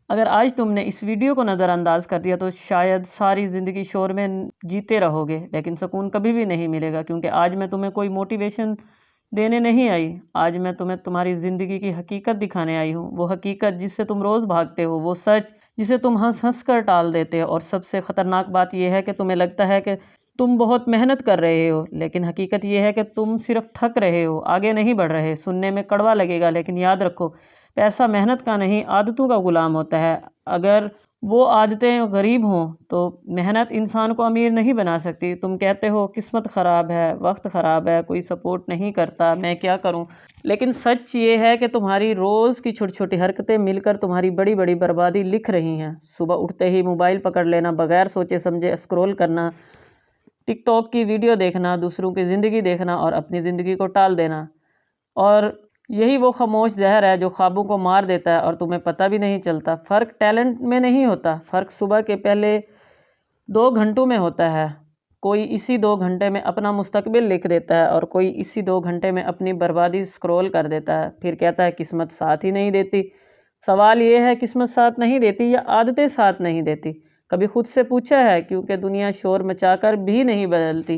اگر آج تم نے اس ویڈیو کو نظر انداز کر دیا تو شاید ساری زندگی شور میں جیتے رہو گے، لیکن سکون کبھی بھی نہیں ملے گا، کیونکہ آج میں تمہیں کوئی موٹیویشن دینے نہیں آئی، آج میں تمہیں تمہاری زندگی کی حقیقت دکھانے آئی ہوں، وہ حقیقت جس سے تم روز بھاگتے ہو، وہ سچ جسے تم ہنس ہنس کر ٹال دیتے ہو، اور سب سے خطرناک بات یہ ہے کہ تمہیں لگتا ہے کہ تم بہت محنت کر رہے ہو، لیکن حقیقت یہ ہے کہ تم صرف تھک رہے ہو، آگے نہیں بڑھ رہے۔ سننے میں کڑوا لگے گا، لیکن یاد رکھو، پیسہ محنت کا نہیں عادتوں کا غلام ہوتا ہے۔ اگر وہ عادتیں غریب ہوں تو محنت انسان کو امیر نہیں بنا سکتی۔ تم کہتے ہو قسمت خراب ہے، وقت خراب ہے، کوئی سپورٹ نہیں کرتا، میں کیا کروں؟ لیکن سچ یہ ہے کہ تمہاری روز کی چھوٹی چھوٹی حرکتیں مل کر تمہاری بڑی بڑی بربادی لکھ رہی ہیں۔ صبح اٹھتے ہی موبائل پکڑ لینا، بغیر سوچے سمجھے اسکرول کرنا، ٹک ٹاک کی ویڈیو دیکھنا، دوسروں کی زندگی دیکھنا اور اپنی زندگی کو ٹال دینا، اور یہی وہ خاموش زہر ہے جو خوابوں کو مار دیتا ہے اور تمہیں پتہ بھی نہیں چلتا۔ فرق ٹیلنٹ میں نہیں ہوتا، فرق صبح کے پہلے 2 گھنٹوں میں ہوتا ہے۔ کوئی اسی 2 گھنٹے میں اپنا مستقبل لکھ دیتا ہے اور کوئی اسی 2 گھنٹے میں اپنی بربادی سکرول کر دیتا ہے، پھر کہتا ہے قسمت ساتھ ہی نہیں دیتی۔ سوال یہ ہے، قسمت ساتھ نہیں دیتی یا عادتیں ساتھ نہیں دیتی؟ کبھی خود سے پوچھا ہے؟ کیونکہ دنیا شور مچا کر بھی نہیں بدلتی،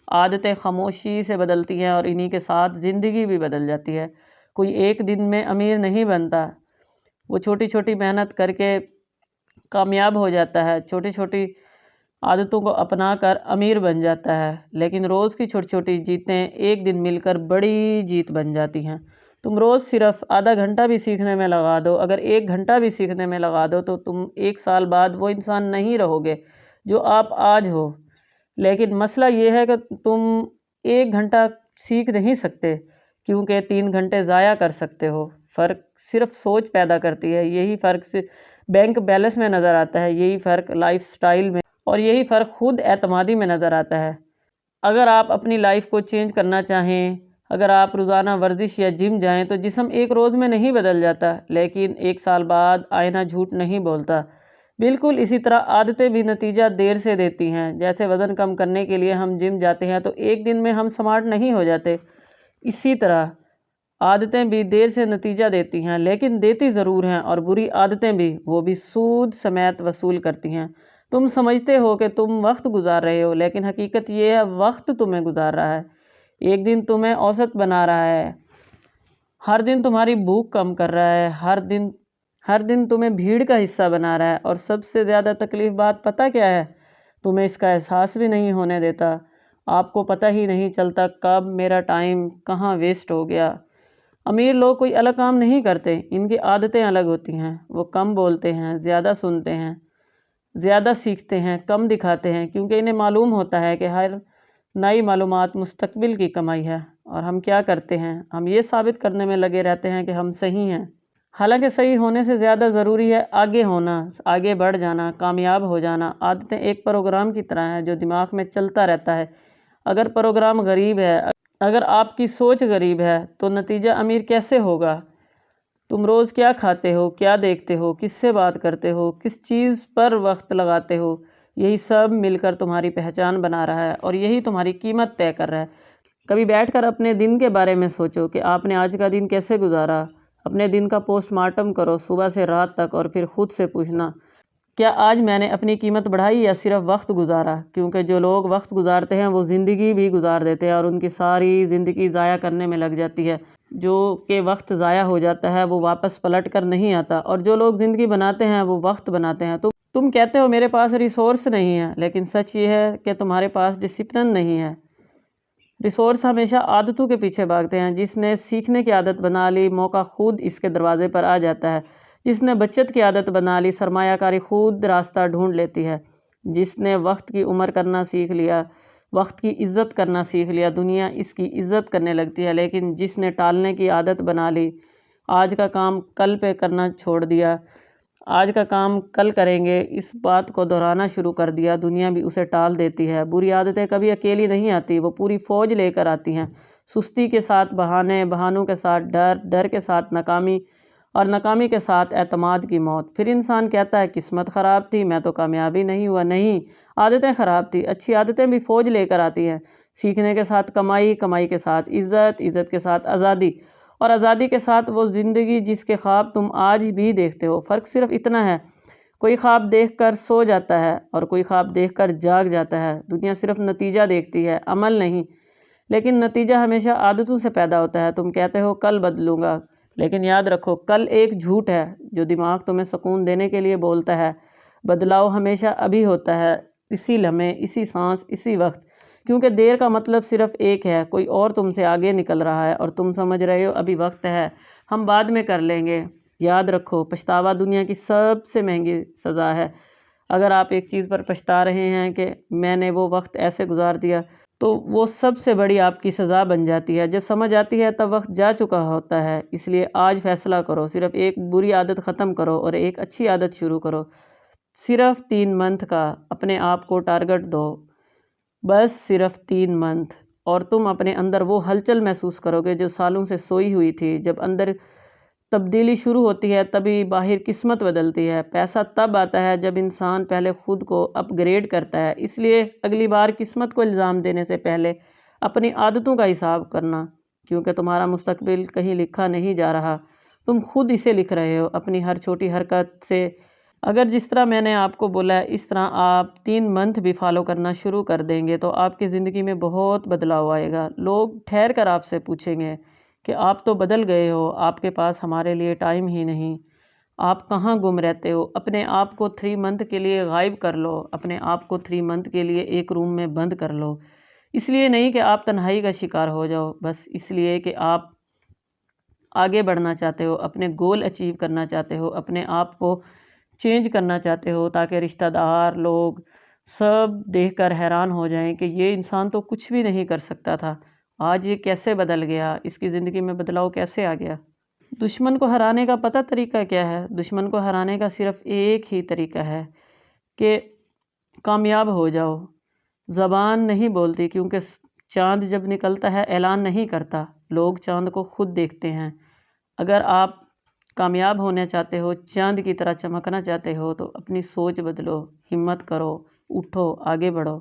عادتیں خاموشی سے بدلتی ہیں، اور انہی کے ساتھ زندگی بھی بدل جاتی ہے۔ کوئی ایک دن میں امیر نہیں بنتا، وہ چھوٹی چھوٹی محنت کر کے کامیاب ہو جاتا ہے، چھوٹی چھوٹی عادتوں کو اپنا کر امیر بن جاتا ہے، لیکن روز کی چھوٹی چھوٹی جیتیں ایک دن مل کر بڑی جیت بن جاتی ہیں۔ تم روز صرف آدھا گھنٹہ بھی سیکھنے میں لگا دو، اگر 1 گھنٹہ بھی سیکھنے میں لگا دو تو تم 1 سال بعد وہ انسان نہیں رہو گے جو آپ آج ہو۔ لیکن مسئلہ یہ ہے کہ تم 1 گھنٹہ سیکھ نہیں سکتے، کیونکہ 3 گھنٹے ضائع کر سکتے ہو۔ فرق صرف سوچ پیدا کرتی ہے، یہی فرق بینک بیلنس میں نظر آتا ہے، یہی فرق لائف سٹائل میں، اور یہی فرق خود اعتمادی میں نظر آتا ہے۔ اگر آپ اپنی لائف کو چینج کرنا چاہیں، اگر آپ روزانہ ورزش یا جم جائیں تو جسم ایک روز میں نہیں بدل جاتا، لیکن 1 سال بعد آئینہ جھوٹ نہیں بولتا۔ بالکل اسی طرح عادتیں بھی نتیجہ دیر سے دیتی ہیں۔ جیسے وزن کم کرنے کے لیے ہم جم جاتے ہیں تو ایک دن میں ہم سمارٹ نہیں ہو جاتے، اسی طرح عادتیں بھی دیر سے نتیجہ دیتی ہیں، لیکن دیتی ضرور ہیں، اور بری عادتیں بھی، وہ بھی سود سمیت وصول کرتی ہیں۔ تم سمجھتے ہو کہ تم وقت گزار رہے ہو، لیکن حقیقت یہ ہے وقت تمہیں گزار رہا ہے۔ ایک دن تمہیں اوسط بنا رہا ہے، ہر دن تمہاری بھوک کم کر رہا ہے، ہر دن تمہیں بھیڑ کا حصہ بنا رہا ہے، اور سب سے زیادہ تکلیف بات پتہ کیا ہے؟ تمہیں اس کا احساس بھی نہیں ہونے دیتا۔ آپ کو پتہ ہی نہیں چلتا کب میرا ٹائم کہاں ویسٹ ہو گیا۔ امیر لوگ کوئی الگ کام نہیں کرتے، ان کی عادتیں الگ ہوتی ہیں۔ وہ کم بولتے ہیں، زیادہ سنتے ہیں، زیادہ سیکھتے ہیں، کم دکھاتے ہیں، کیونکہ انہیں معلوم ہوتا ہے کہ ہر نئی معلومات مستقبل کی کمائی ہے۔ اور ہم کیا کرتے ہیں؟ ہم یہ ثابت کرنے میں لگے رہتے ہیں کہ ہم صحیح ہیں، حالانکہ صحیح ہونے سے زیادہ ضروری ہے آگے ہونا، آگے بڑھ جانا، کامیاب ہو جانا۔ عادتیں ایک پروگرام کی طرح ہیں جو دماغ میں چلتا رہتا ہے۔ اگر پروگرام غریب ہے، اگر آپ کی سوچ غریب ہے تو نتیجہ امیر کیسے ہوگا؟ تم روز کیا کھاتے ہو، کیا دیکھتے ہو، کس سے بات کرتے ہو، کس چیز پر وقت لگاتے ہو، یہی سب مل کر تمہاری پہچان بنا رہا ہے، اور یہی تمہاری قیمت طے کر رہا ہے۔ کبھی بیٹھ کر اپنے دن کے بارے میں سوچو کہ آپ نے آج کا دن کیسے گزارا۔ اپنے دن کا پوسٹ مارٹم کرو، صبح سے رات تک، اور پھر خود سے پوچھنا، کیا آج میں نے اپنی قیمت بڑھائی یا صرف وقت گزارا؟ کیونکہ جو لوگ وقت گزارتے ہیں وہ زندگی بھی گزار دیتے ہیں، اور ان کی ساری زندگی ضائع کرنے میں لگ جاتی ہے۔ جو کہ وقت ضائع ہو جاتا ہے وہ واپس پلٹ کر نہیں آتا، اور جو لوگ زندگی بناتے ہیں وہ وقت بناتے ہیں۔ تم کہتے ہو میرے پاس ریسورس نہیں ہے، لیکن سچ یہ ہے کہ تمہارے پاس ڈسپلن نہیں ہے۔ ریسورس ہمیشہ عادتوں کے پیچھے بھاگتے ہیں۔ جس نے سیکھنے کی عادت بنا لی، موقع خود اس کے دروازے پر آ جاتا ہے۔ جس نے بچت کی عادت بنا لی، سرمایہ کاری خود راستہ ڈھونڈ لیتی ہے۔ جس نے وقت کی عمر کرنا سیکھ لیا، وقت کی عزت کرنا سیکھ لیا، دنیا اس کی عزت کرنے لگتی ہے۔ لیکن جس نے ٹالنے کی عادت بنا لی، آج کا کام کل پہ کرنا چھوڑ دیا، آج کا کام کل کریں گے، اس بات کو دہرانا شروع کر دیا، دنیا بھی اسے ٹال دیتی ہے۔ بری عادتیں کبھی اکیلی نہیں آتی، وہ پوری فوج لے کر آتی ہیں۔ سستی کے ساتھ بہانے، بہانوں کے ساتھ ڈر، ڈر کے ساتھ ناکامی، اور ناکامی کے ساتھ اعتماد کی موت۔ پھر انسان کہتا ہے قسمت خراب تھی، میں تو کامیابی نہیں ہوا۔ نہیں، عادتیں خراب تھی۔ اچھی عادتیں بھی فوج لے کر آتی ہیں، سیکھنے کے ساتھ کمائی، کمائی کے ساتھ عزت، عزت کے ساتھ آزادی، اور آزادی کے ساتھ وہ زندگی جس کے خواب تم آج بھی دیکھتے ہو۔ فرق صرف اتنا ہے، کوئی خواب دیکھ کر سو جاتا ہے اور کوئی خواب دیکھ کر جاگ جاتا ہے۔ دنیا صرف نتیجہ دیکھتی ہے، عمل نہیں، لیکن نتیجہ ہمیشہ عادتوں سے پیدا ہوتا ہے۔ تم کہتے ہو کل بدلوں گا، لیکن یاد رکھو کل ایک جھوٹ ہے جو دماغ تمہیں سکون دینے کے لیے بولتا ہے۔ بدلاؤ ہمیشہ ابھی ہوتا ہے، اسی لمحے، اسی سانس، اسی وقت، کیونکہ دیر کا مطلب صرف ایک ہے، کوئی اور تم سے آگے نکل رہا ہے اور تم سمجھ رہے ہو ابھی وقت ہے، ہم بعد میں کر لیں گے۔ یاد رکھو پچھتاوا دنیا کی سب سے مہنگی سزا ہے۔ اگر آپ ایک چیز پر پچھتا رہے ہیں کہ میں نے وہ وقت ایسے گزار دیا، تو وہ سب سے بڑی آپ کی سزا بن جاتی ہے۔ جب سمجھ آتی ہے تب وقت جا چکا ہوتا ہے۔ اس لیے آج فیصلہ کرو، صرف ایک بری عادت ختم کرو اور ایک اچھی عادت شروع کرو۔ صرف 3 منتھ کا اپنے آپ کو ٹارگٹ دو، بس صرف 3 منتھ، اور تم اپنے اندر وہ ہلچل محسوس کرو گے جو سالوں سے سوئی ہوئی تھی۔ جب اندر تبدیلی شروع ہوتی ہے تبھی باہر قسمت بدلتی ہے۔ پیسہ تب آتا ہے جب انسان پہلے خود کو اپ گریڈ کرتا ہے۔ اس لیے اگلی بار قسمت کو الزام دینے سے پہلے اپنی عادتوں کا حساب کرنا، کیونکہ تمہارا مستقبل کہیں لکھا نہیں جا رہا، تم خود اسے لکھ رہے ہو اپنی ہر چھوٹی حرکت سے۔ اگر جس طرح میں نے آپ کو بولا ہے اس طرح آپ 3 منتھ بھی فالو کرنا شروع کر دیں گے تو آپ کی زندگی میں بہت بدلاؤ آئے گا۔ لوگ ٹھہر کر آپ سے پوچھیں گے کہ آپ تو بدل گئے ہو، آپ کے پاس ہمارے لیے ٹائم ہی نہیں، آپ کہاں گم رہتے ہو؟ اپنے آپ کو 3 منتھ کے لیے غائب کر لو، اپنے آپ کو 3 منتھ کے لیے ایک روم میں بند کر لو۔ اس لیے نہیں کہ آپ تنہائی کا شکار ہو جاؤ، بس اس لیے کہ آپ آگے بڑھنا چاہتے ہو، اپنے گول اچیو کرنا چاہتے ہو، اپنے آپ کو چینج کرنا چاہتے ہو، تاکہ رشتہ دار لوگ سب دیکھ کر حیران ہو جائیں کہ یہ انسان تو کچھ بھی نہیں کر سکتا تھا، آج یہ کیسے بدل گیا، اس کی زندگی میں بدلاؤ کیسے آ گیا۔ دشمن کو ہرانے کا پتہ طریقہ کیا ہے؟ دشمن کو ہرانے کا صرف ایک ہی طریقہ ہے کہ کامیاب ہو جاؤ۔ زبان نہیں بولتی، کیونکہ چاند جب نکلتا ہے اعلان نہیں کرتا، لوگ چاند کو خود دیکھتے ہیں۔ اگر آپ کامیاب ہونا چاہتے ہو، چاند کی طرح چمکنا چاہتے ہو، تو اپنی سوچ بدلو، ہمت کرو، اٹھو، آگے بڑھو،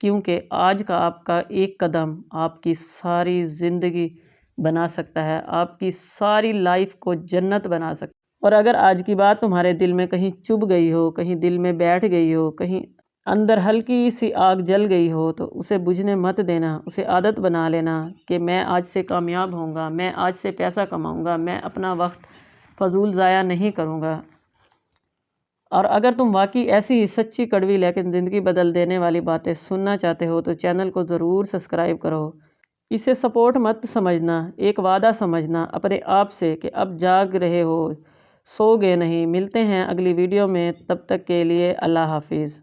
کیونکہ آج کا آپ کا ایک قدم آپ کی ساری زندگی بنا سکتا ہے، آپ کی ساری لائف کو جنت بنا سکتا ہے۔ اور اگر آج کی بات تمہارے دل میں کہیں چبھ گئی ہو، کہیں دل میں بیٹھ گئی ہو، کہیں اندر ہلکی سی آگ جل گئی ہو، تو اسے بجھنے مت دینا، اسے عادت بنا لینا کہ میں آج سے کامیاب ہوں گا، میں آج سے پیسہ کماؤں گا، میں اپنا وقت فضول ضائع نہیں کروں گا۔ اور اگر تم واقعی ایسی ہی سچی کڑوی لیکن زندگی بدل دینے والی باتیں سننا چاہتے ہو تو چینل کو ضرور سبسکرائب کرو۔ اسے سپورٹ مت سمجھنا، ایک وعدہ سمجھنا اپنے آپ سے کہ اب جاگ رہے ہو، سو گئے نہیں۔ ملتے ہیں اگلی ویڈیو میں، تب تک کے لیے اللہ حافظ۔